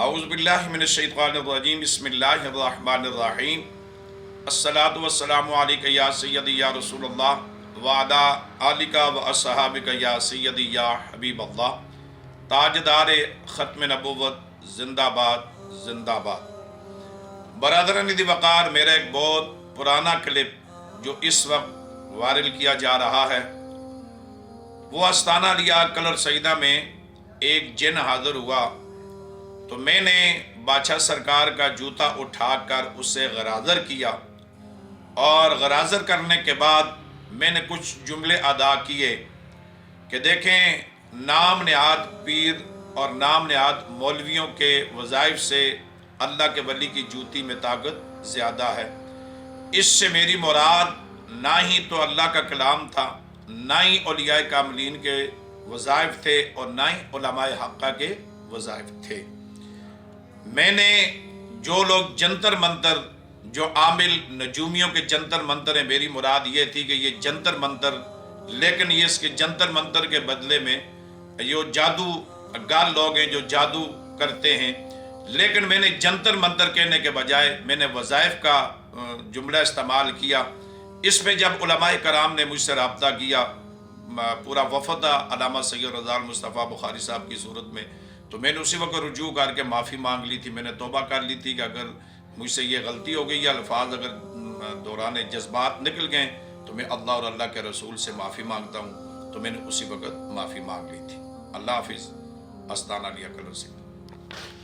اعوذ باللہ من الشیطان الرجیم بسم اللہ الرحمن الرحیم الصلاۃ والسلام علیک یا سیدی یا رسول اللہ وعلی آلک و اصحابک یا سیدی یا حبیب اللہ۔ تاجدار ختم نبوت زندہ باد زندہ باد۔ برادران دی وقار، میرا ایک بہت پرانا کلپ جو اس وقت وائرل کیا جا رہا ہے، وہ استانہ لیا کلر سیدہ میں ایک جن حاضر ہوا تو میں نے بادشاہ سرکار کا جوتا اٹھا کر اسے غرازر کیا، اور غرازر کرنے کے بعد میں نے کچھ جملے ادا کیے کہ دیکھیں، نام نہاد پیر اور نام نہاد مولویوں کے وظائف سے اللہ کے ولی کی جوتی میں طاقت زیادہ ہے۔ اس سے میری مراد نہ ہی تو اللہ کا کلام تھا، نہ ہی اولیاء کاملین کے وظائف تھے، اور نہ ہی علماء حقہ کے وظائف تھے۔ میں نے جو لوگ جنتر منتر، جو عامل نجومیوں کے جنتر منتر ہیں، میری مراد یہ تھی کہ یہ جنتر منتر، لیکن یہ اس کے جنتر منتر کے بدلے میں یہ جادو گر لوگ ہیں جو جادو کرتے ہیں، لیکن میں نے جنتر منتر کہنے کے بجائے میں نے وظائف کا جملہ استعمال کیا۔ اس میں جب علماء کرام نے مجھ سے رابطہ کیا، پورا وفد علامہ سید رضا مصطفیٰ بخاری صاحب کی صورت میں، تو میں نے اسی وقت رجوع کر کے معافی مانگ لی تھی۔ میں نے توبہ کر لی تھی کہ اگر مجھ سے یہ غلطی ہو گئی یا الفاظ اگر دوران جذبات نکل گئے تو میں اللہ اور اللہ کے رسول سے معافی مانگتا ہوں، تو میں نے اسی وقت معافی مانگ لی تھی۔ اللہ حافظ۔ استانہ لیا کلر سے۔